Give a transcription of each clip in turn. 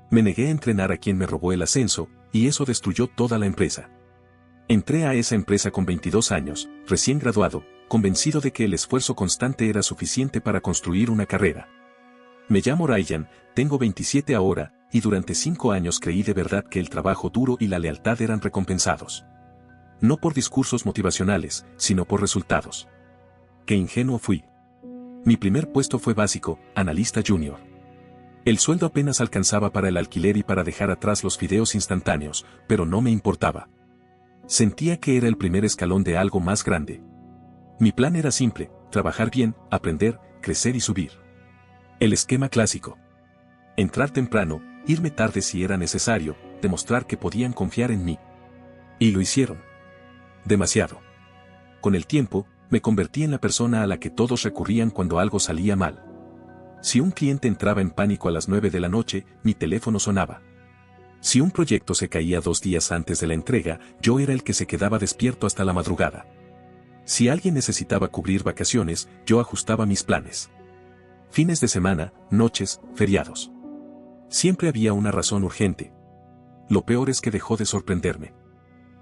Me negué a entrenar a quien me robó el ascenso, y eso destruyó toda la empresa. Entré a esa empresa con 22 años, recién graduado, convencido de que el esfuerzo constante era suficiente para construir una carrera. Me llamo Ryan, tengo 27 ahora, y durante 5 años creí de verdad que el trabajo duro y la lealtad eran recompensados. No por discursos motivacionales, sino por resultados. Qué ingenuo fui. Mi primer puesto fue básico, analista junior. El sueldo apenas alcanzaba para el alquiler y para dejar atrás los fideos instantáneos, pero no me importaba. Sentía que era el primer escalón de algo más grande. Mi plan era simple, trabajar bien, aprender, crecer y subir. El esquema clásico. Entrar temprano, irme tarde si era necesario, demostrar que podían confiar en mí. Y lo hicieron. Demasiado. Con el tiempo, me convertí en la persona a la que todos recurrían cuando algo salía mal. Si un cliente entraba en pánico a las 9 de la noche, mi teléfono sonaba. Si un proyecto se caía 2 días antes de la entrega, yo era el que se quedaba despierto hasta la madrugada. Si alguien necesitaba cubrir vacaciones, yo ajustaba mis planes. Fines de semana, noches, feriados. Siempre había una razón urgente. Lo peor es que dejó de sorprenderme.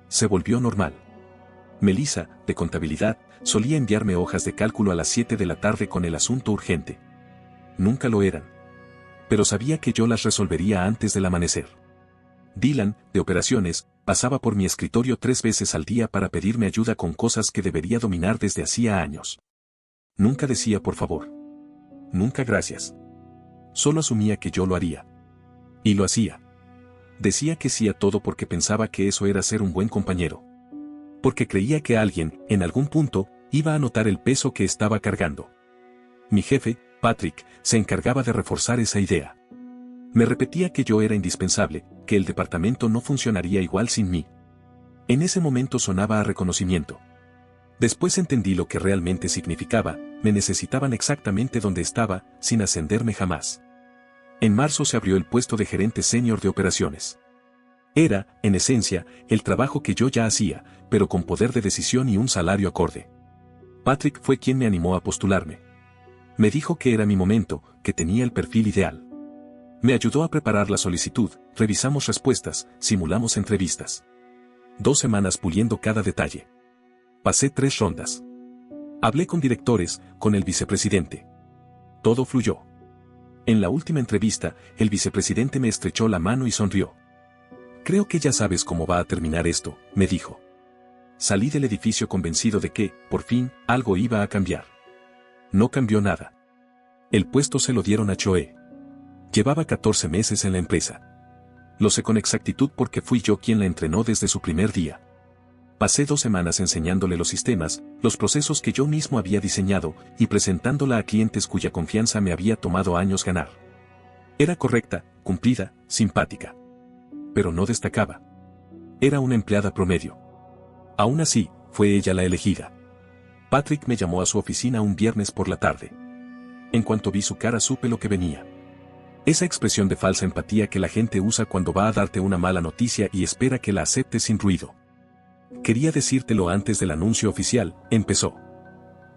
Se volvió normal. Melissa, de contabilidad, solía enviarme hojas de cálculo a las 7 de la tarde con el asunto urgente. Nunca lo eran. Pero sabía que yo las resolvería antes del amanecer. Dylan, de operaciones, pasaba por mi escritorio 3 veces al día para pedirme ayuda con cosas que debería dominar desde hacía años. Nunca decía por favor. Nunca gracias. Solo asumía que yo lo haría. Y lo hacía. Decía que sí a todo porque pensaba que eso era ser un buen compañero. Porque creía que alguien, en algún punto, iba a notar el peso que estaba cargando. Mi jefe, Patrick, se encargaba de reforzar esa idea. Me repetía que yo era indispensable, que el departamento no funcionaría igual sin mí. En ese momento sonaba a reconocimiento. Después entendí lo que realmente significaba, me necesitaban exactamente donde estaba, sin ascenderme jamás. En marzo se abrió el puesto de gerente senior de operaciones. Era, en esencia, el trabajo que yo ya hacía, pero con poder de decisión y un salario acorde. Patrick fue quien me animó a postularme. Me dijo que era mi momento, que tenía el perfil ideal. Me ayudó a preparar la solicitud, revisamos respuestas, simulamos entrevistas. 2 semanas puliendo cada detalle. Pasé 3 rondas. Hablé con directores, con el vicepresidente. Todo fluyó. En la última entrevista, el vicepresidente me estrechó la mano y sonrió. Creo que ya sabes cómo va a terminar esto, me dijo. Salí del edificio convencido de que, por fin, algo iba a cambiar. No cambió nada. El puesto se lo dieron a Choe. Llevaba 14 meses en la empresa. Lo sé con exactitud porque fui yo quien la entrenó desde su primer día. Pasé 2 semanas enseñándole los sistemas, los procesos que yo mismo había diseñado, y presentándola a clientes cuya confianza me había tomado años ganar. Era correcta, cumplida, simpática. Pero no destacaba. Era una empleada promedio. Aún así, fue ella la elegida. Patrick me llamó a su oficina un viernes por la tarde. En cuanto vi su cara supe lo que venía. Esa expresión de falsa empatía que la gente usa cuando va a darte una mala noticia y espera que la aceptes sin ruido. Quería decírtelo antes del anuncio oficial, empezó.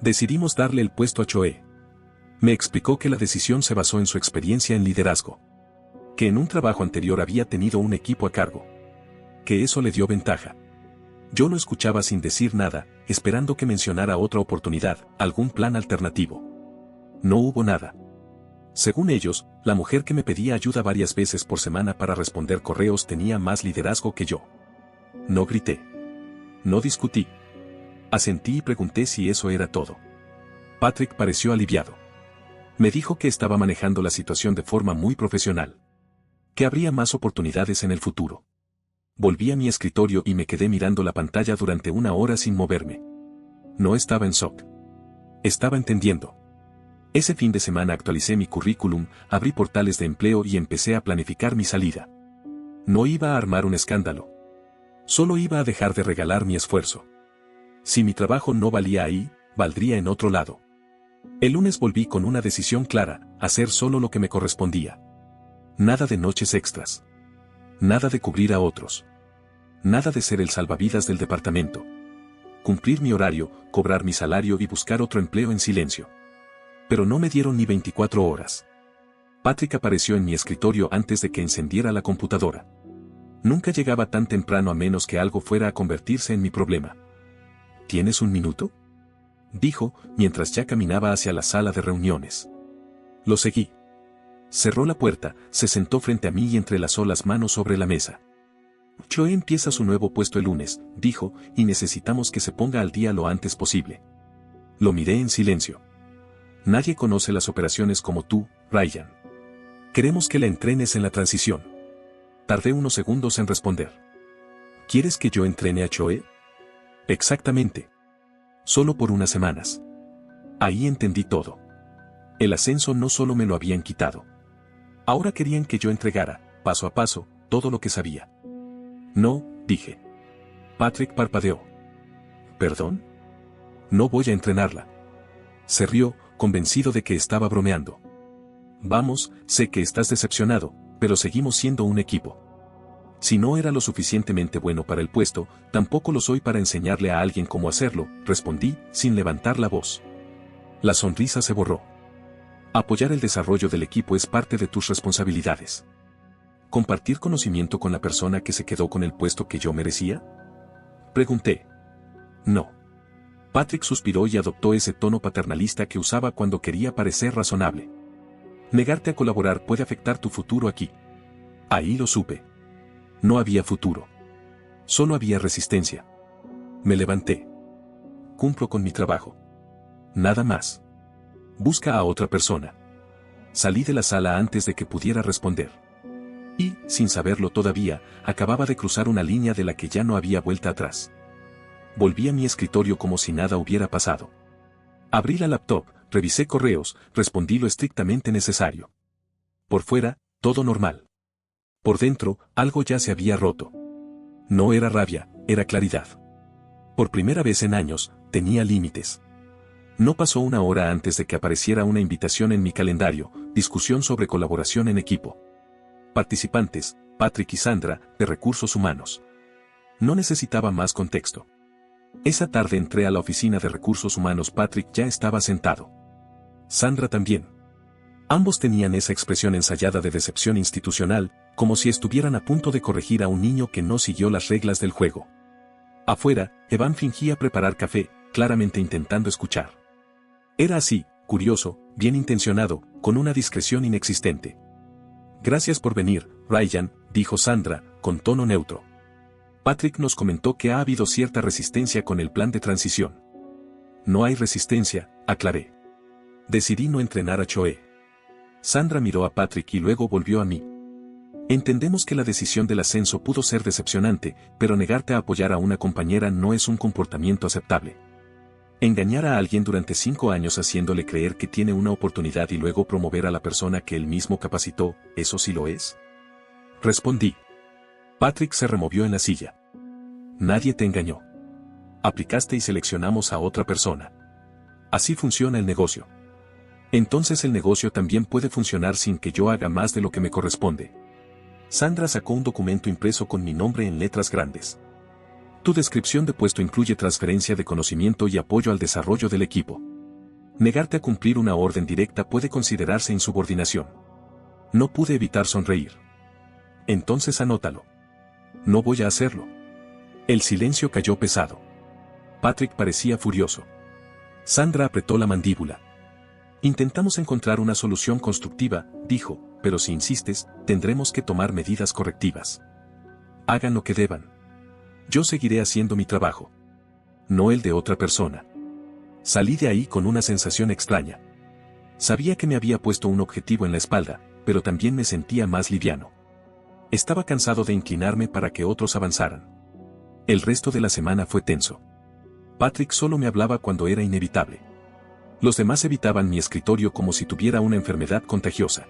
Decidimos darle el puesto a Choe. Me explicó que la decisión se basó en su experiencia en liderazgo. Que en un trabajo anterior había tenido un equipo a cargo. Que eso le dio ventaja. Yo lo escuchaba sin decir nada, esperando que mencionara otra oportunidad, algún plan alternativo. No hubo nada. Según ellos, la mujer que me pedía ayuda varias veces por semana para responder correos tenía más liderazgo que yo. No grité. No discutí. Asentí y pregunté si eso era todo. Patrick pareció aliviado. Me dijo que estaba manejando la situación de forma muy profesional. Que habría más oportunidades en el futuro. Volví a mi escritorio y me quedé mirando la pantalla durante 1 hora sin moverme. No estaba en shock. Estaba entendiendo. Ese fin de semana actualicé mi currículum, abrí portales de empleo y empecé a planificar mi salida. No iba a armar un escándalo. Solo iba a dejar de regalar mi esfuerzo. Si mi trabajo no valía ahí, valdría en otro lado. El lunes volví con una decisión clara, hacer solo lo que me correspondía. Nada de noches extras. Nada de cubrir a otros. Nada de ser el salvavidas del departamento. Cumplir mi horario, cobrar mi salario y buscar otro empleo en silencio. Pero no me dieron ni 24 horas. Patrick apareció en mi escritorio antes de que encendiera la computadora. Nunca llegaba tan temprano a menos que algo fuera a convertirse en mi problema. ¿Tienes un minuto?, dijo, mientras ya caminaba hacia la sala de reuniones. Lo seguí. Cerró la puerta, se sentó frente a mí y entrelazó las manos sobre la mesa. Chloe empieza su nuevo puesto el lunes, dijo, y necesitamos que se ponga al día lo antes posible. Lo miré en silencio. Nadie conoce las operaciones como tú, Ryan. Queremos que la entrenes en la transición. Tardé unos segundos en responder. ¿Quieres que yo entrene a Chloe? Exactamente. Solo por unas semanas. Ahí entendí todo. El ascenso no solo me lo habían quitado. Ahora querían que yo entregara, paso a paso, todo lo que sabía. No, dije. Patrick parpadeó. ¿Perdón? No voy a entrenarla. Se rió, convencido de que estaba bromeando. Vamos, sé que estás decepcionado, pero seguimos siendo un equipo. Si no era lo suficientemente bueno para el puesto, tampoco lo soy para enseñarle a alguien cómo hacerlo, respondí, sin levantar la voz. La sonrisa se borró. Apoyar el desarrollo del equipo es parte de tus responsabilidades. ¿Compartir conocimiento con la persona que se quedó con el puesto que yo merecía? Pregunté. No. Patrick suspiró y adoptó ese tono paternalista que usaba cuando quería parecer razonable. Negarte a colaborar puede afectar tu futuro aquí. Ahí lo supe. No había futuro. Solo había resistencia. Me levanté. Cumplo con mi trabajo. Nada más. Busca a otra persona. Salí de la sala antes de que pudiera responder. Y, sin saberlo todavía, acababa de cruzar una línea de la que ya no había vuelta atrás. Volví a mi escritorio como si nada hubiera pasado. Abrí la laptop, revisé correos, respondí lo estrictamente necesario. Por fuera, todo normal. Por dentro, algo ya se había roto. No era rabia, era claridad. Por primera vez en años, tenía límites. No pasó una hora antes de que apareciera una invitación en mi calendario, discusión sobre colaboración en equipo. Participantes, Patrick y Sandra, de Recursos Humanos. No necesitaba más contexto. Esa tarde entré a la oficina de Recursos Humanos. Patrick ya estaba sentado. Sandra también. Ambos tenían esa expresión ensayada de decepción institucional, como si estuvieran a punto de corregir a un niño que no siguió las reglas del juego. Afuera, Evan fingía preparar café, claramente intentando escuchar. Era así, curioso, bien intencionado, con una discreción inexistente. Gracias por venir, Ryan, dijo Sandra, con tono neutro. Patrick nos comentó que ha habido cierta resistencia con el plan de transición. No hay resistencia, aclaré. Decidí no entrenar a Chloe. Sandra miró a Patrick y luego volvió a mí. Entendemos que la decisión del ascenso pudo ser decepcionante, pero negarte a apoyar a una compañera no es un comportamiento aceptable. Engañar a alguien durante 5 años haciéndole creer que tiene una oportunidad y luego promover a la persona que él mismo capacitó, ¿eso sí lo es? Respondí. Patrick se removió en la silla. Nadie te engañó. Aplicaste y seleccionamos a otra persona. Así funciona el negocio. Entonces el negocio también puede funcionar sin que yo haga más de lo que me corresponde. Sandra sacó un documento impreso con mi nombre en letras grandes. Tu descripción de puesto incluye transferencia de conocimiento y apoyo al desarrollo del equipo. Negarte a cumplir una orden directa puede considerarse insubordinación. No pude evitar sonreír. Entonces anótalo. No voy a hacerlo. El silencio cayó pesado. Patrick parecía furioso. Sandra apretó la mandíbula. Intentamos encontrar una solución constructiva, dijo, pero si insistes, tendremos que tomar medidas correctivas. Hagan lo que deban. Yo seguiré haciendo mi trabajo. No el de otra persona. Salí de ahí con una sensación extraña. Sabía que me había puesto un objetivo en la espalda, pero también me sentía más liviano. Estaba cansado de inclinarme para que otros avanzaran. El resto de la semana fue tenso. Patrick solo me hablaba cuando era inevitable. Los demás evitaban mi escritorio como si tuviera una enfermedad contagiosa.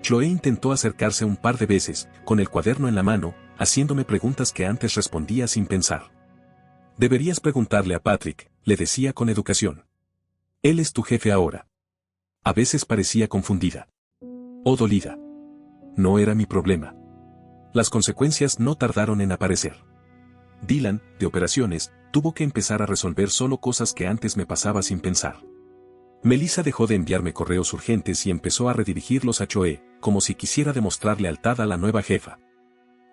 Chloe intentó acercarse un par de veces, con el cuaderno en la mano, haciéndome preguntas que antes respondía sin pensar. Deberías preguntarle a Patrick, le decía con educación. Él es tu jefe ahora. A veces parecía confundida. O dolida. No era mi problema. Las consecuencias no tardaron en aparecer. Dylan, de operaciones, tuvo que empezar a resolver solo cosas que antes me pasaba sin pensar. Melissa dejó de enviarme correos urgentes y empezó a redirigirlos a Chloe, como si quisiera demostrar lealtad a la nueva jefa.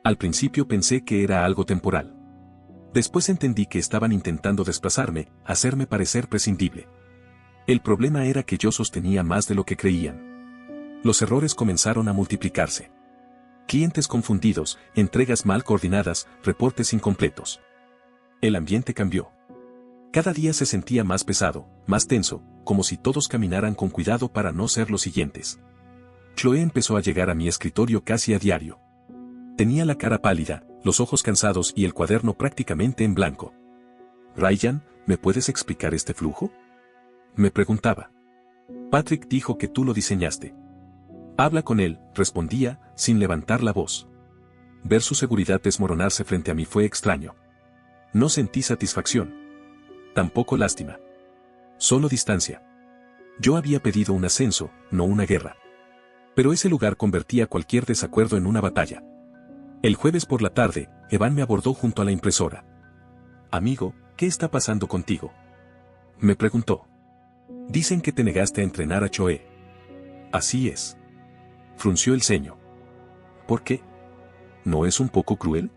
Al principio pensé que era algo temporal. Después entendí que estaban intentando desplazarme, hacerme parecer prescindible. El problema era que yo sostenía más de lo que creían. Los errores comenzaron a multiplicarse. Clientes confundidos, entregas mal coordinadas, reportes incompletos. El ambiente cambió. Cada día se sentía más pesado, más tenso, como si todos caminaran con cuidado para no ser los siguientes. Chloe empezó a llegar a mi escritorio casi a diario. Tenía la cara pálida, los ojos cansados y el cuaderno prácticamente en blanco. «Ryan, ¿me puedes explicar este flujo?», me preguntaba. «Patrick dijo que tú lo diseñaste». «Habla con él», respondía, sin levantar la voz. Ver su seguridad desmoronarse frente a mí fue extraño. No sentí satisfacción. Tampoco lástima. Solo distancia. Yo había pedido un ascenso, no una guerra. Pero ese lugar convertía cualquier desacuerdo en una batalla. El jueves por la tarde, Evan me abordó junto a la impresora. «Amigo, ¿qué está pasando contigo?», me preguntó. «Dicen que te negaste a entrenar a Chloe». «Así es». Frunció el ceño. «¿Por qué? ¿No es un poco cruel?».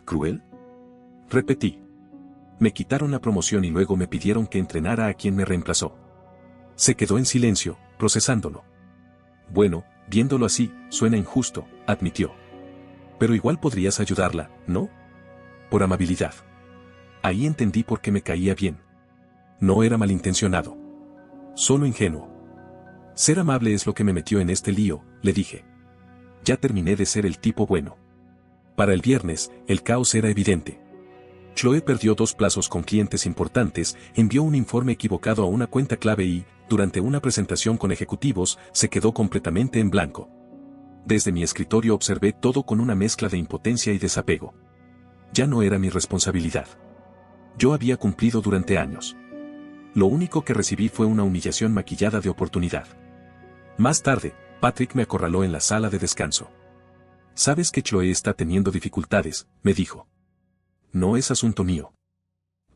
«¿Cruel?», repetí. Me quitaron la promoción y luego me pidieron que entrenara a quien me reemplazó. Se quedó en silencio, procesándolo. «Bueno, viéndolo así, suena injusto», admitió. «Pero igual podrías ayudarla, ¿no?». «Por amabilidad». Ahí entendí por qué me caía bien. No era malintencionado. Solo ingenuo. «Ser amable es lo que me metió en este lío», le dije. Ya terminé de ser el tipo bueno. Para el viernes, el caos era evidente. Chloe perdió 2 plazos con clientes importantes, envió un informe equivocado a una cuenta clave y, durante una presentación con ejecutivos, se quedó completamente en blanco. Desde mi escritorio observé todo con una mezcla de impotencia y desapego. Ya no era mi responsabilidad. Yo había cumplido durante años. Lo único que recibí fue una humillación maquillada de oportunidad. Más tarde, Patrick me acorraló en la sala de descanso. «Sabes que Chloe está teniendo dificultades», me dijo. «No es asunto mío.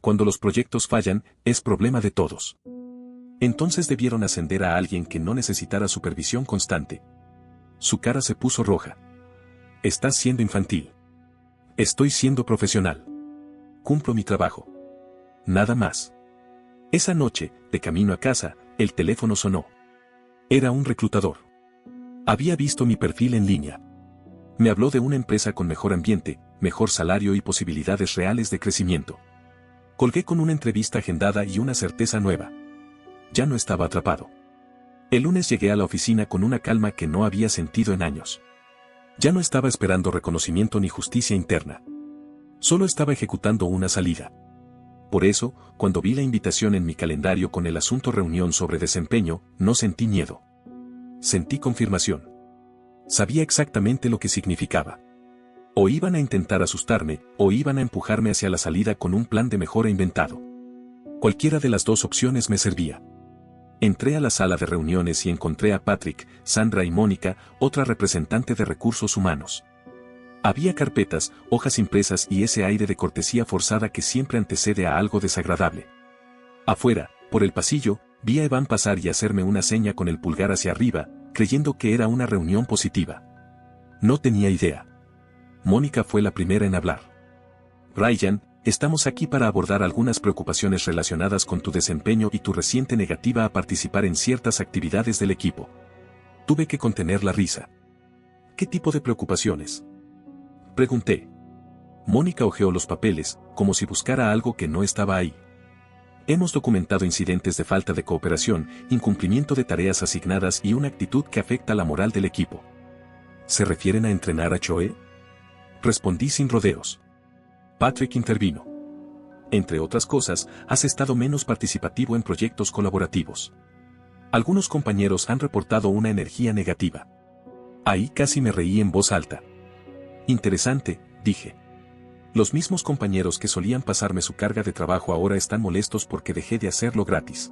Cuando los proyectos fallan, es problema de todos. Entonces debieron ascender a alguien que no necesitara supervisión constante». Su cara se puso roja. «Estás siendo infantil». «Estoy siendo profesional. Cumplo mi trabajo. Nada más». Esa noche, de camino a casa, el teléfono sonó. Era un reclutador. Había visto mi perfil en línea. Me habló de una empresa con mejor ambiente, mejor salario y posibilidades reales de crecimiento. Colgué con una entrevista agendada y una certeza nueva. Ya no estaba atrapado. El lunes llegué a la oficina con una calma que no había sentido en años. Ya no estaba esperando reconocimiento ni justicia interna. Solo estaba ejecutando una salida. Por eso, cuando vi la invitación en mi calendario con el asunto reunión sobre desempeño, no sentí miedo. Sentí confirmación. Sabía exactamente lo que significaba. O iban a intentar asustarme, o iban a empujarme hacia la salida con un plan de mejora inventado. Cualquiera de las 2 opciones me servía. Entré a la sala de reuniones y encontré a Patrick, Sandra y Mónica, otra representante de recursos humanos. Había carpetas, hojas impresas y ese aire de cortesía forzada que siempre antecede a algo desagradable. Afuera, por el pasillo, vi a Evan pasar y hacerme una seña con el pulgar hacia arriba, creyendo que era una reunión positiva. No tenía idea. Mónica fue la primera en hablar. «Ryan, estamos aquí para abordar algunas preocupaciones relacionadas con tu desempeño y tu reciente negativa a participar en ciertas actividades del equipo». Tuve que contener la risa. «¿Qué tipo de preocupaciones?», pregunté. Mónica hojeó los papeles, como si buscara algo que no estaba ahí. «Hemos documentado incidentes de falta de cooperación, incumplimiento de tareas asignadas y una actitud que afecta la moral del equipo». «¿Se refieren a entrenar a Chloe?», respondí sin rodeos. Patrick intervino. «Entre otras cosas, has estado menos participativo en proyectos colaborativos. Algunos compañeros han reportado una energía negativa». Ahí casi me reí en voz alta. «Interesante», dije. «Los mismos compañeros que solían pasarme su carga de trabajo ahora están molestos porque dejé de hacerlo gratis».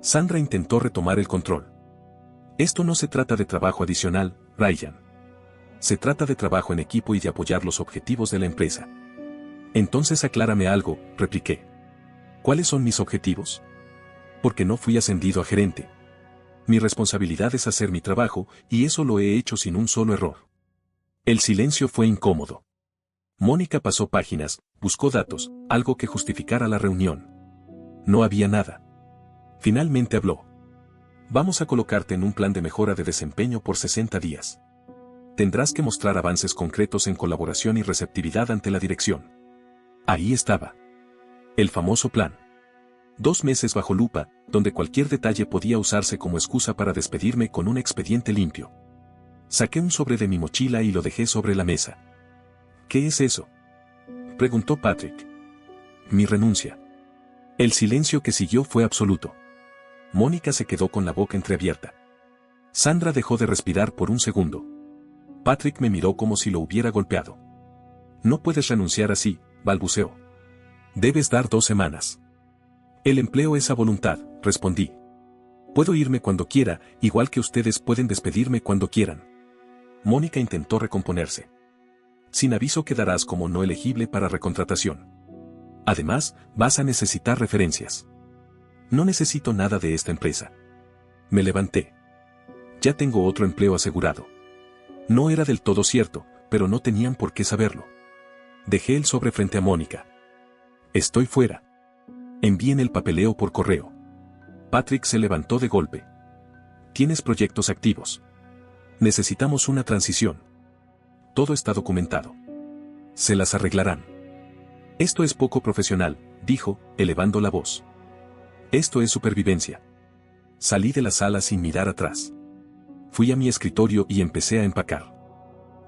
Sandra intentó retomar el control. «Esto no se trata de trabajo adicional, Ryan. Se trata de trabajo en equipo y de apoyar los objetivos de la empresa». «Entonces aclárame algo», repliqué. «¿Cuáles son mis objetivos?». Porque no fui ascendido a gerente. Mi responsabilidad es hacer mi trabajo, y eso lo he hecho sin un solo error. El silencio fue incómodo. Mónica pasó páginas, buscó datos, algo que justificara la reunión. No había nada. Finalmente habló. Vamos a colocarte en un plan de mejora de desempeño por 60 días. Tendrás que mostrar avances concretos en colaboración y receptividad ante la dirección. Ahí estaba. El famoso plan. 2 meses bajo lupa, donde cualquier detalle podía usarse como excusa para despedirme con un expediente limpio. Saqué un sobre de mi mochila y lo dejé sobre la mesa. ¿Qué es eso?, preguntó Patrick. Mi renuncia. El silencio que siguió fue absoluto. Mónica se quedó con la boca entreabierta. Sandra dejó de respirar por un segundo. Patrick me miró como si lo hubiera golpeado. No puedes renunciar así, balbuceó. Debes dar 2 semanas. El empleo es a voluntad, respondí. Puedo irme cuando quiera, igual que ustedes pueden despedirme cuando quieran. Mónica intentó recomponerse. Sin aviso quedarás como no elegible para recontratación. Además, vas a necesitar referencias. No necesito nada de esta empresa. Me levanté. Ya tengo otro empleo asegurado. No era del todo cierto, pero no tenían por qué saberlo. Dejé el sobre frente a Mónica. Estoy fuera. Envíen el papeleo por correo. Patrick se levantó de golpe. Tienes proyectos activos. Necesitamos una transición. Todo está documentado. Se las arreglarán. Esto es poco profesional, dijo, elevando la voz. Esto es supervivencia. Salí de la sala sin mirar atrás. Fui a mi escritorio y empecé a empacar.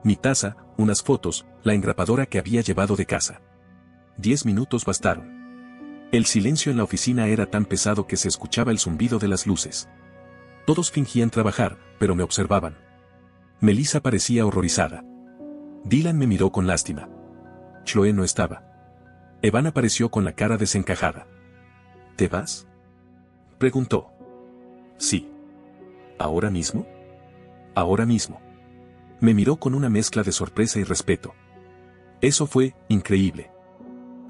Mi taza, unas fotos, la engrapadora que había llevado de casa. 10 minutos bastaron. El silencio en la oficina era tan pesado que se escuchaba el zumbido de las luces. Todos fingían trabajar, pero me observaban. Melissa parecía horrorizada. Dylan me miró con lástima. Chloe no estaba. Evan apareció con la cara desencajada. ¿Te vas?, preguntó. Sí. ¿Ahora mismo? Ahora mismo. Me miró con una mezcla de sorpresa y respeto. Eso fue increíble.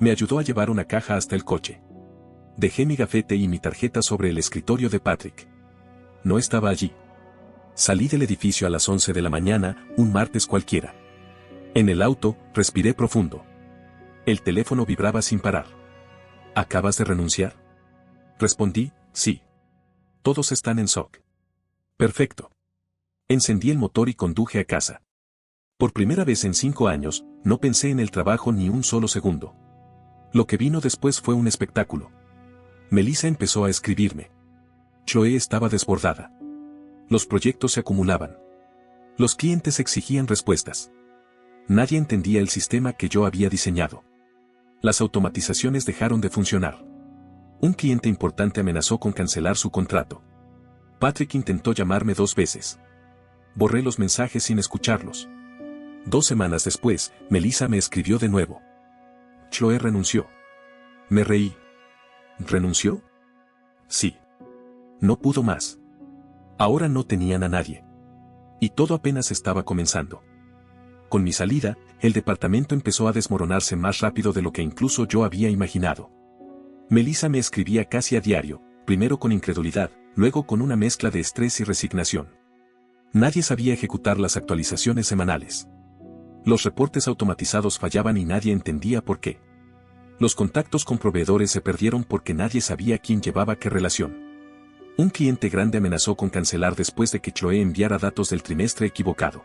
Me ayudó a llevar una caja hasta el coche. Dejé mi gafete y mi tarjeta sobre el escritorio de Patrick. No estaba allí. Salí del edificio a las 11 de la mañana, un martes cualquiera. En el auto, respiré profundo. El teléfono vibraba sin parar. ¿Acabas de renunciar?, respondí, sí. Todos están en shock. Perfecto. Encendí el motor y conduje a casa. Por primera vez en 5 años, no pensé en el trabajo ni un solo segundo. Lo que vino después fue un espectáculo. Melissa empezó a escribirme. Chloe estaba desbordada. Los proyectos se acumulaban. Los clientes exigían respuestas. Nadie entendía el sistema que yo había diseñado. Las automatizaciones dejaron de funcionar. Un cliente importante amenazó con cancelar su contrato. Patrick intentó llamarme 2 veces. Borré los mensajes sin escucharlos. 2 semanas después, Melissa me escribió de nuevo. Chloe renunció. Me reí. ¿Renunció? Sí. No pudo más. Ahora no tenían a nadie. Y todo apenas estaba comenzando. Con mi salida, el departamento empezó a desmoronarse más rápido de lo que incluso yo había imaginado. Melissa me escribía casi a diario, primero con incredulidad, luego con una mezcla de estrés y resignación. Nadie sabía ejecutar las actualizaciones semanales. Los reportes automatizados fallaban y nadie entendía por qué. Los contactos con proveedores se perdieron porque nadie sabía quién llevaba qué relación. Un cliente grande amenazó con cancelar después de que Chloe enviara datos del trimestre equivocado.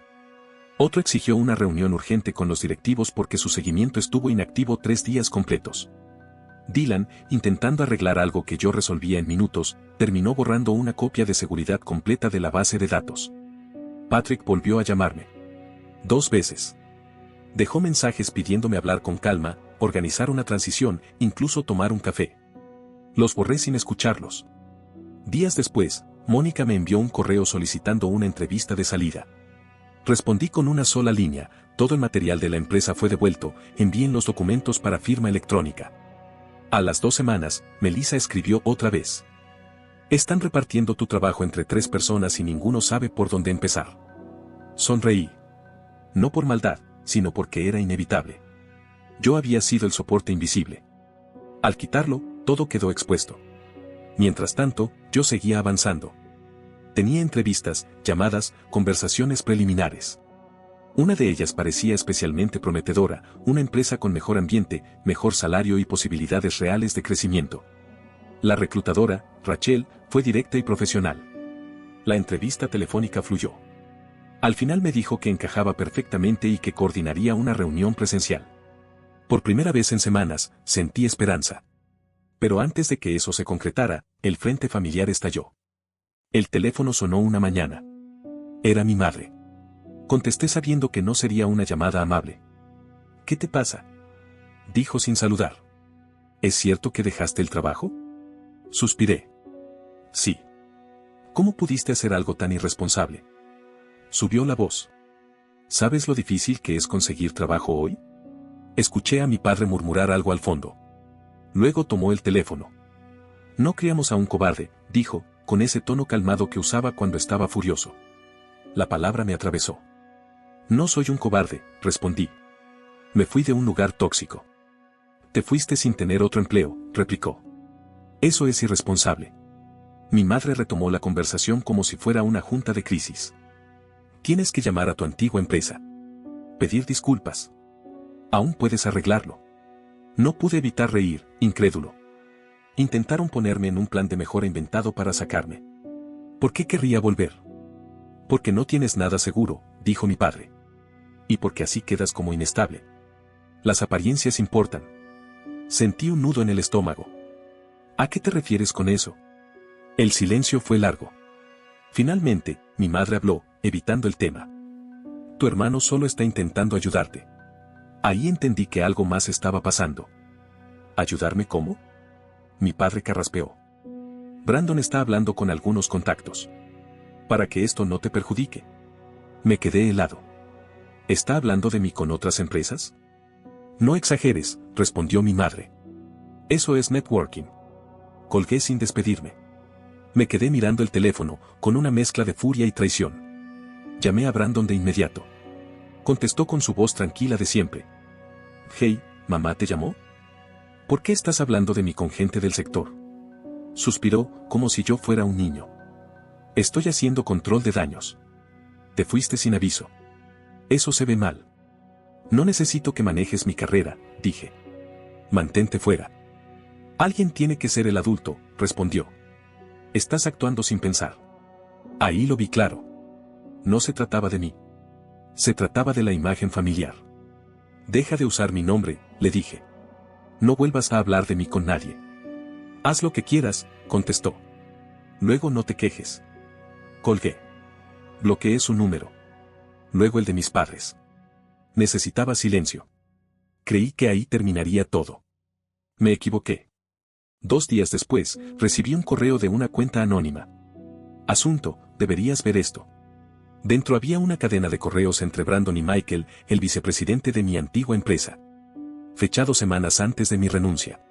Otro exigió una reunión urgente con los directivos porque su seguimiento estuvo inactivo 3 días completos. Dylan, intentando arreglar algo que yo resolvía en minutos, terminó borrando una copia de seguridad completa de la base de datos. Patrick volvió a llamarme. 2 veces. Dejó mensajes pidiéndome hablar con calma, organizar una transición, incluso tomar un café. Los borré sin escucharlos. Días después, Mónica me envió un correo solicitando una entrevista de salida. Respondí con una sola línea: todo el material de la empresa fue devuelto, envíen los documentos para firma electrónica. A las 2 semanas, Melissa escribió otra vez. Están repartiendo tu trabajo entre 3 personas y ninguno sabe por dónde empezar. Sonreí. No por maldad, sino porque era inevitable. Yo había sido el soporte invisible. Al quitarlo, todo quedó expuesto. Mientras tanto, yo seguía avanzando. Tenía entrevistas, llamadas, conversaciones preliminares. Una de ellas parecía especialmente prometedora, una empresa con mejor ambiente, mejor salario y posibilidades reales de crecimiento. La reclutadora, Rachel, fue directa y profesional. La entrevista telefónica fluyó. Al final me dijo que encajaba perfectamente y que coordinaría una reunión presencial. Por primera vez en semanas, sentí esperanza. Pero antes de que eso se concretara, el frente familiar estalló. El teléfono sonó una mañana. Era mi madre. Contesté sabiendo que no sería una llamada amable. ¿Qué te pasa?, dijo sin saludar. ¿Es cierto que dejaste el trabajo? Suspiré. Sí. ¿Cómo pudiste hacer algo tan irresponsable? Subió la voz. ¿Sabes lo difícil que es conseguir trabajo hoy? Escuché a mi padre murmurar algo al fondo. Luego tomó el teléfono. No criamos a un cobarde, dijo, con ese tono calmado que usaba cuando estaba furioso. La palabra me atravesó. No soy un cobarde, respondí. Me fui de un lugar tóxico. Te fuiste sin tener otro empleo, replicó. Eso es irresponsable. Mi madre retomó la conversación como si fuera una junta de crisis. Tienes que llamar a tu antigua empresa. Pedir disculpas. Aún puedes arreglarlo. No pude evitar reír, incrédulo. Intentaron ponerme en un plan de mejora inventado para sacarme. ¿Por qué querría volver? Porque no tienes nada seguro, dijo mi padre. Y porque así quedas como inestable. Las apariencias importan. Sentí un nudo en el estómago. ¿A qué te refieres con eso? El silencio fue largo. Finalmente, mi madre habló, evitando el tema. Tu hermano solo está intentando ayudarte. Ahí entendí que algo más estaba pasando. ¿Ayudarme cómo? Mi padre carraspeó. Brandon está hablando con algunos contactos. Para que esto no te perjudique. Me quedé helado. ¿Está hablando de mí con otras empresas? No exageres, respondió mi madre. Eso es networking. Colgué sin despedirme. Me quedé mirando el teléfono, con una mezcla de furia y traición. Llamé a Brandon de inmediato. Contestó con su voz tranquila de siempre. Hey, ¿mamá te llamó? ¿Por qué estás hablando de mí con gente del sector? Suspiró, como si yo fuera un niño. Estoy haciendo control de daños. Te fuiste sin aviso. Eso se ve mal. No necesito que manejes mi carrera, dije. Mantente fuera. Alguien tiene que ser el adulto, respondió. Estás actuando sin pensar. Ahí lo vi claro. No se trataba de mí. Se trataba de la imagen familiar. Deja de usar mi nombre, le dije. No vuelvas a hablar de mí con nadie. Haz lo que quieras, contestó. Luego no te quejes. Colgué. Bloqueé su número. Luego el de mis padres. Necesitaba silencio. Creí que ahí terminaría todo. Me equivoqué. 2 días después, recibí un correo de una cuenta anónima. Asunto, deberías ver esto. Dentro había una cadena de correos entre Brandon y Michael, el vicepresidente de mi antigua empresa. Fechado semanas antes de mi renuncia.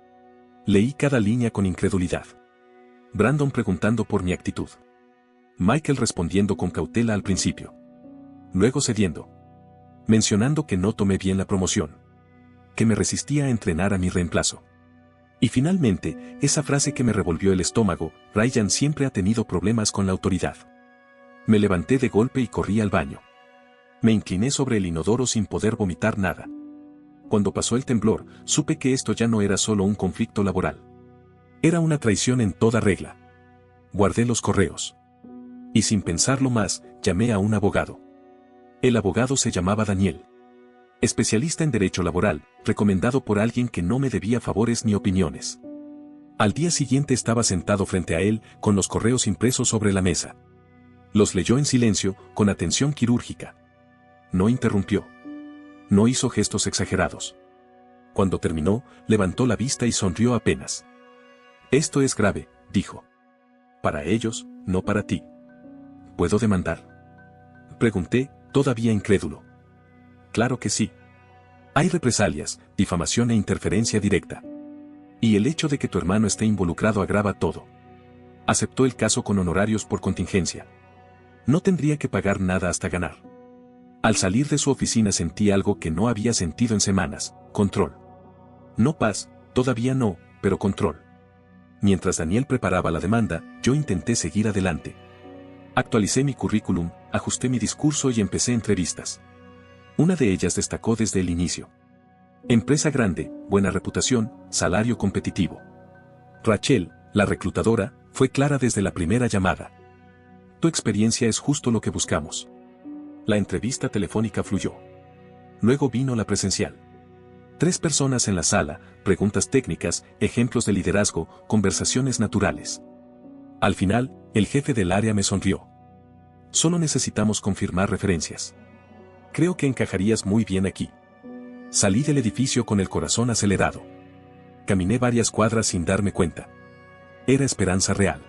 Leí cada línea con incredulidad. Brandon preguntando por mi actitud. Michael respondiendo con cautela al principio. Luego cediendo. Mencionando que no tomé bien la promoción. Que me resistía a entrenar a mi reemplazo. Y finalmente, esa frase que me revolvió el estómago, Ryan siempre ha tenido problemas con la autoridad. Me levanté de golpe y corrí al baño. Me incliné sobre el inodoro sin poder vomitar nada. Cuando pasó el temblor, supe que esto ya no era solo un conflicto laboral. Era una traición en toda regla. Guardé los correos. Y sin pensarlo más, llamé a un abogado. El abogado se llamaba Daniel. Especialista en derecho laboral, recomendado por alguien que no me debía favores ni opiniones. Al día siguiente estaba sentado frente a él, con los correos impresos sobre la mesa. Los leyó en silencio, con atención quirúrgica. No interrumpió. No hizo gestos exagerados. Cuando terminó, levantó la vista y sonrió apenas. Esto es grave, dijo. Para ellos, no para ti. ¿Puedo demandar? Pregunté, todavía incrédulo. Claro que sí. Hay represalias, difamación e interferencia directa. Y el hecho de que tu hermano esté involucrado agrava todo. Aceptó el caso con honorarios por contingencia. No tendría que pagar nada hasta ganar. Al salir de su oficina sentí algo que no había sentido en semanas, control. No paz, todavía no, pero control. Mientras Daniel preparaba la demanda, yo intenté seguir adelante. Actualicé mi currículum, ajusté mi discurso y empecé entrevistas. Una de ellas destacó desde el inicio. Empresa grande, buena reputación, salario competitivo. Rachel, la reclutadora, fue clara desde la primera llamada. Tu experiencia es justo lo que buscamos. La entrevista telefónica fluyó. Luego vino la presencial. 3 personas en la sala, preguntas técnicas, ejemplos de liderazgo, conversaciones naturales. Al final, el jefe del área me sonrió. Solo necesitamos confirmar referencias. Creo que encajarías muy bien aquí. Salí del edificio con el corazón acelerado. Caminé varias cuadras sin darme cuenta. Era esperanza real.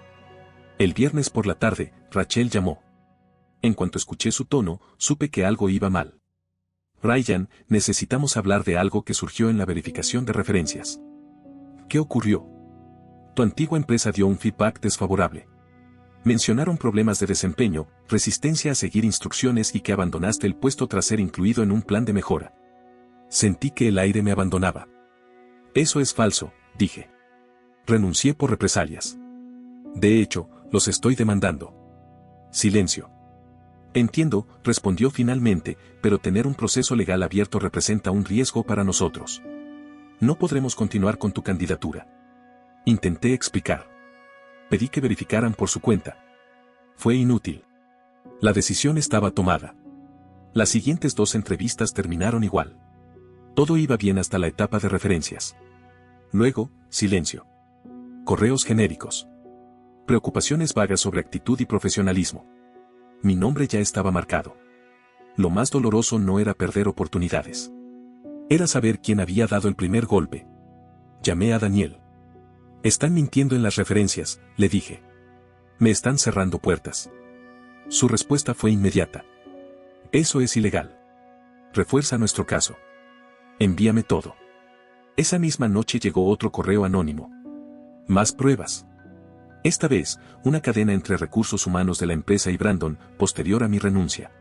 El viernes por la tarde, Rachel llamó. En cuanto escuché su tono, supe que algo iba mal. Ryan, necesitamos hablar de algo que surgió en la verificación de referencias. ¿Qué ocurrió? Tu antigua empresa dio un feedback desfavorable. Mencionaron problemas de desempeño, resistencia a seguir instrucciones y que abandonaste el puesto tras ser incluido en un plan de mejora. Sentí que el aire me abandonaba. Eso es falso, dije. Renuncié por represalias. De hecho, los estoy demandando. Silencio. Entiendo, respondió finalmente, pero tener un proceso legal abierto representa un riesgo para nosotros. No podremos continuar con tu candidatura. Intenté explicar. Pedí que verificaran por su cuenta. Fue inútil. La decisión estaba tomada. Las siguientes 2 entrevistas terminaron igual. Todo iba bien hasta la etapa de referencias. Luego, silencio. Correos genéricos. Preocupaciones vagas sobre actitud y profesionalismo. Mi nombre ya estaba marcado. Lo más doloroso no era perder oportunidades. Era saber quién había dado el primer golpe. Llamé a Daniel. Están mintiendo en las referencias, le dije. Me están cerrando puertas. Su respuesta fue inmediata. Eso es ilegal. Refuerza nuestro caso. Envíame todo. Esa misma noche llegó otro correo anónimo. Más pruebas. Esta vez, una cadena entre recursos humanos de la empresa y Brandon, posterior a mi renuncia.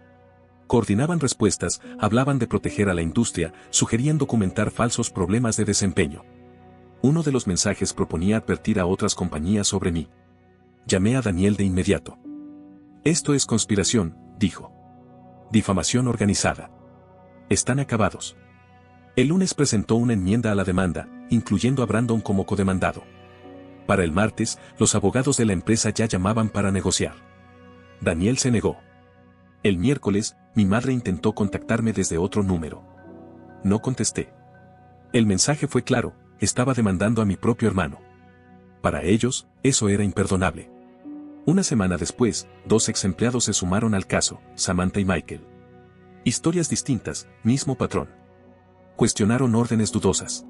Coordinaban respuestas, hablaban de proteger a la industria, sugerían documentar falsos problemas de desempeño. Uno de los mensajes proponía advertir a otras compañías sobre mí. Llamé a Daniel de inmediato. Esto es conspiración, dijo. Difamación organizada. Están acabados. El lunes presentó una enmienda a la demanda, incluyendo a Brandon como codemandado. Para el martes, los abogados de la empresa ya llamaban para negociar. Daniel se negó. El miércoles, mi madre intentó contactarme desde otro número. No contesté. El mensaje fue claro, estaba demandando a mi propio hermano. Para ellos, eso era imperdonable. Una semana después, 2 ex empleados se sumaron al caso, Samantha y Michael. Historias distintas, mismo patrón. Cuestionaron órdenes dudosas.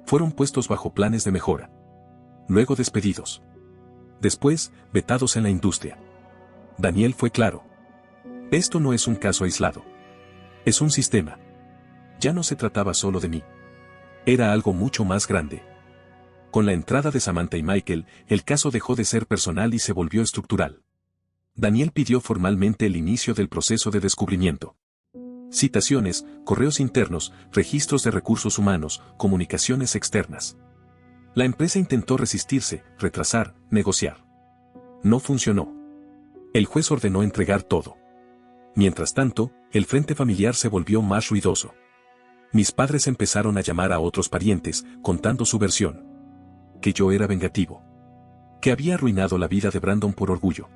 Fueron puestos bajo planes de mejora. Luego despedidos. Después, vetados en la industria. Daniel fue claro. Esto no es un caso aislado. Es un sistema. Ya no se trataba solo de mí. Era algo mucho más grande. Con la entrada de Samantha y Michael, el caso dejó de ser personal y se volvió estructural. Daniel pidió formalmente el inicio del proceso de descubrimiento. Citaciones, correos internos, registros de recursos humanos, comunicaciones externas. La empresa intentó resistirse, retrasar, negociar. No funcionó. El juez ordenó entregar todo. Mientras tanto, el frente familiar se volvió más ruidoso. Mis padres empezaron a llamar a otros parientes, contando su versión. Que yo era vengativo. Que había arruinado la vida de Brandon por orgullo.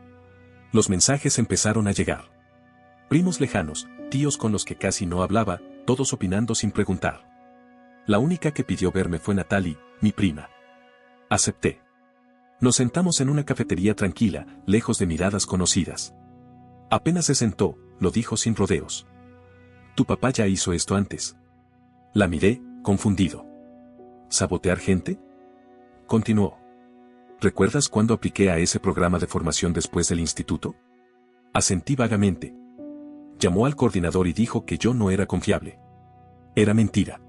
Los mensajes empezaron a llegar. Primos lejanos, tíos con los que casi no hablaba, todos opinando sin preguntar. La única que pidió verme fue Natalie, mi prima. Acepté. Nos sentamos en una cafetería tranquila, lejos de miradas conocidas. Apenas se sentó, lo dijo sin rodeos. Tu papá ya hizo esto antes. La miré, confundido. ¿Sabotear gente? Continuó. ¿Recuerdas cuándo apliqué a ese programa de formación después del instituto? Asentí vagamente. Llamó al coordinador y dijo que yo no era confiable. Era mentira.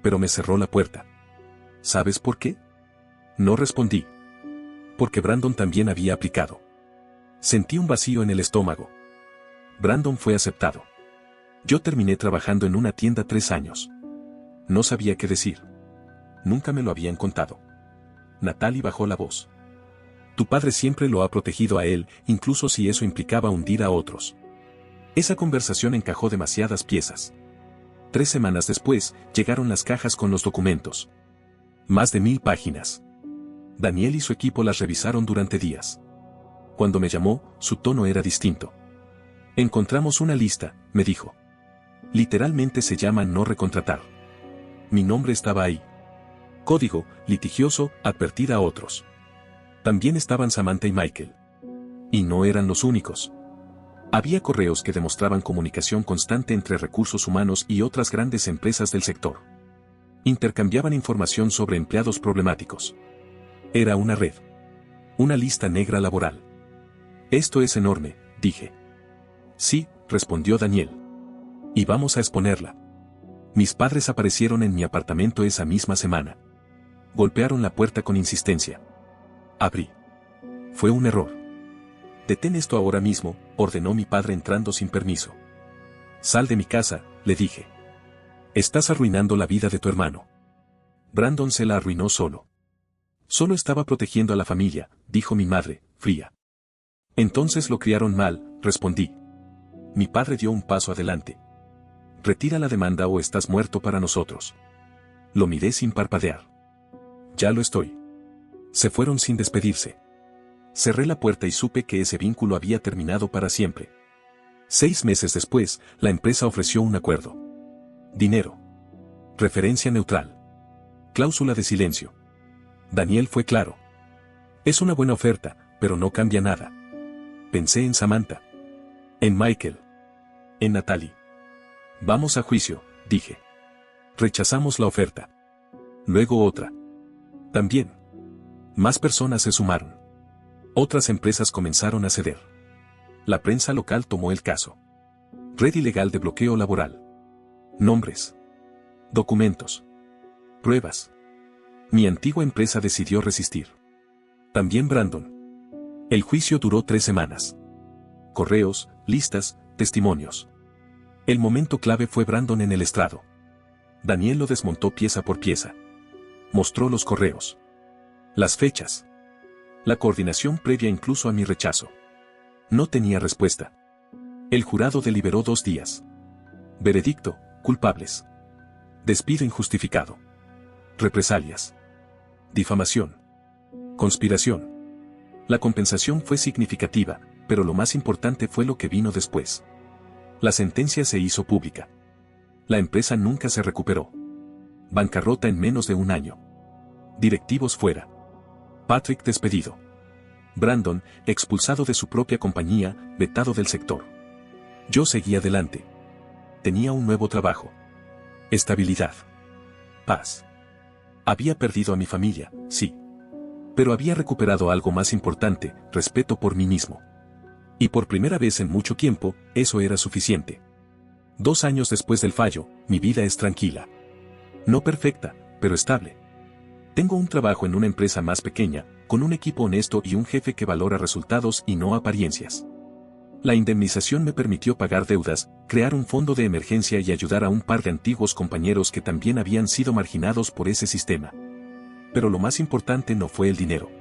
Pero me cerró la puerta. ¿Sabes por qué? No respondí. Porque Brandon también había aplicado. Sentí un vacío en el estómago. Brandon fue aceptado. Yo terminé trabajando en una tienda 3 años. No sabía qué decir. Nunca me lo habían contado. Natalie bajó la voz. Tu padre siempre lo ha protegido a él, incluso si eso implicaba hundir a otros. Esa conversación encajó demasiadas piezas. 3 semanas después, llegaron las cajas con los documentos. Más de 1000 páginas. Daniel y su equipo las revisaron durante días. Cuando me llamó, su tono era distinto. Encontramos una lista, me dijo. Literalmente se llama no recontratar. Mi nombre estaba ahí. Código, litigioso, advertir a otros. También estaban Samantha y Michael. Y no eran los únicos. Había correos que demostraban comunicación constante entre recursos humanos y otras grandes empresas del sector. Intercambiaban información sobre empleados problemáticos. Era una red. Una lista negra laboral. Esto es enorme, dije. Sí, respondió Daniel. Y vamos a exponerla. Mis padres aparecieron en mi apartamento esa misma semana. Golpearon la puerta con insistencia. Abrí. Fue un error. Detén esto ahora mismo, ordenó mi padre entrando sin permiso. Sal de mi casa, le dije. Estás arruinando la vida de tu hermano. Brandon se la arruinó solo. Solo estaba protegiendo a la familia, dijo mi madre, fría. Entonces lo criaron mal, respondí. Mi padre dio un paso adelante. Retira la demanda o estás muerto para nosotros. Lo miré sin parpadear. Ya lo estoy. Se fueron sin despedirse. Cerré la puerta y supe que ese vínculo había terminado para siempre. 6 meses después, la empresa ofreció un acuerdo. Dinero. Referencia neutral. Cláusula de silencio. Daniel fue claro. Es una buena oferta, pero no cambia nada. Pensé en Samantha. En Michael. En Natalie. Vamos a juicio, dije. Rechazamos la oferta. Luego otra. También. Más personas se sumaron. Otras empresas comenzaron a ceder. La prensa local tomó el caso. Red ilegal de bloqueo laboral. Nombres. Documentos. Pruebas. Mi antigua empresa decidió resistir. También Brandon. El juicio duró 3 semanas. Correos, listas, testimonios. El momento clave fue Brandon en el estrado. Daniel lo desmontó pieza por pieza. Mostró los correos. Las fechas. La coordinación previa incluso a mi rechazo. No tenía respuesta. El jurado deliberó 2 días. Veredicto, culpables. Despido injustificado. Represalias. Difamación. Conspiración. La compensación fue significativa, pero lo más importante fue lo que vino después. La sentencia se hizo pública. La empresa nunca se recuperó. Bancarrota en menos de 1 año. Directivos fuera. Patrick despedido. Brandon, expulsado de su propia compañía, vetado del sector. Yo seguí adelante. Tenía un nuevo trabajo. Estabilidad. Paz. Había perdido a mi familia, sí. Pero había recuperado algo más importante, respeto por mí mismo. Y por primera vez en mucho tiempo, eso era suficiente. 2 años después del fallo, mi vida es tranquila. No perfecta, pero estable. Tengo un trabajo en una empresa más pequeña, con un equipo honesto y un jefe que valora resultados y no apariencias. La indemnización me permitió pagar deudas, crear un fondo de emergencia y ayudar a un par de antiguos compañeros que también habían sido marginados por ese sistema. Pero lo más importante no fue el dinero.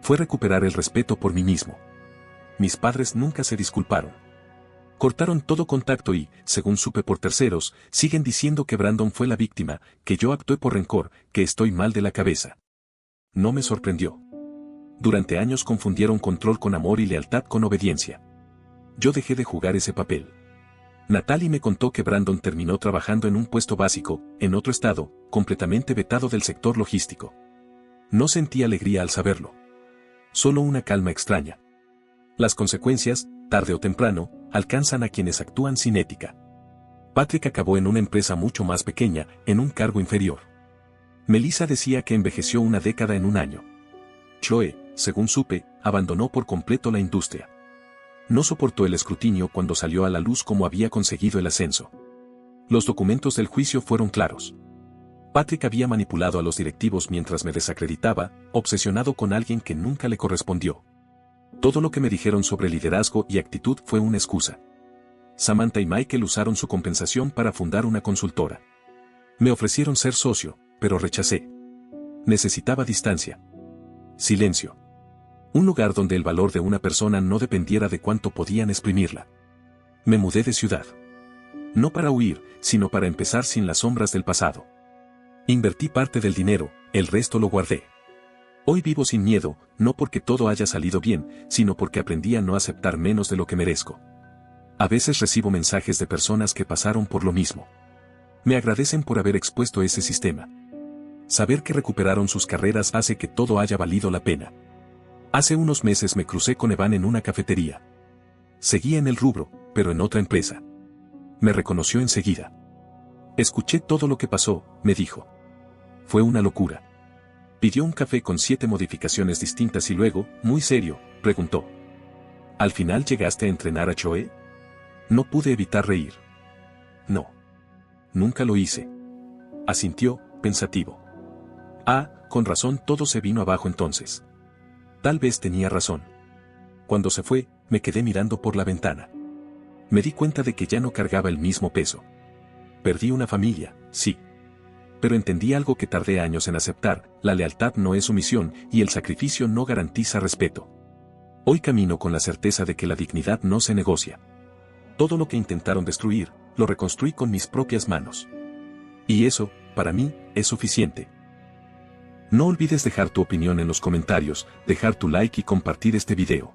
Fue recuperar el respeto por mí mismo. Mis padres nunca se disculparon. Cortaron todo contacto y, según supe por terceros, siguen diciendo que Brandon fue la víctima, que yo actué por rencor, que estoy mal de la cabeza. No me sorprendió. Durante años confundieron control con amor y lealtad con obediencia. Yo dejé de jugar ese papel. Natalie me contó que Brandon terminó trabajando en un puesto básico, en otro estado, completamente vetado del sector logístico. No sentí alegría al saberlo. Solo una calma extraña. Las consecuencias, tarde o temprano, alcanzan a quienes actúan sin ética. Patrick acabó en una empresa mucho más pequeña, en un cargo inferior. Melissa decía que envejeció 1 década en 1 año. Chloe, según supe, abandonó por completo la industria. No soportó el escrutinio cuando salió a la luz cómo había conseguido el ascenso. Los documentos del juicio fueron claros. Patrick había manipulado a los directivos mientras me desacreditaba, obsesionado con alguien que nunca le correspondió. Todo lo que me dijeron sobre liderazgo y actitud fue una excusa. Samantha y Michael usaron su compensación para fundar una consultora. Me ofrecieron ser socio, pero rechacé. Necesitaba distancia. Silencio. Un lugar donde el valor de una persona no dependiera de cuánto podían exprimirla. Me mudé de ciudad. No para huir, sino para empezar sin las sombras del pasado. Invertí parte del dinero, el resto lo guardé. Hoy vivo sin miedo, no porque todo haya salido bien, sino porque aprendí a no aceptar menos de lo que merezco. A veces recibo mensajes de personas que pasaron por lo mismo. Me agradecen por haber expuesto ese sistema. Saber que recuperaron sus carreras hace que todo haya valido la pena. Hace unos meses me crucé con Evan en una cafetería. Seguía en el rubro, pero en otra empresa. Me reconoció enseguida. Escuché todo lo que pasó, me dijo. Fue una locura. Pidió un café con 7 modificaciones distintas y luego, muy serio, preguntó. ¿Al final llegaste a entrenar a Choe? No pude evitar reír. No. Nunca lo hice. Asintió, pensativo. Ah, con razón todo se vino abajo entonces. Tal vez tenía razón. Cuando se fue, me quedé mirando por la ventana. Me di cuenta de que ya no cargaba el mismo peso. Perdí una familia, sí. Pero entendí algo que tardé años en aceptar: la lealtad no es sumisión y el sacrificio no garantiza respeto. Hoy camino con la certeza de que la dignidad no se negocia. Todo lo que intentaron destruir, lo reconstruí con mis propias manos. Y eso, para mí, es suficiente. No olvides dejar tu opinión en los comentarios, dejar tu like y compartir este video.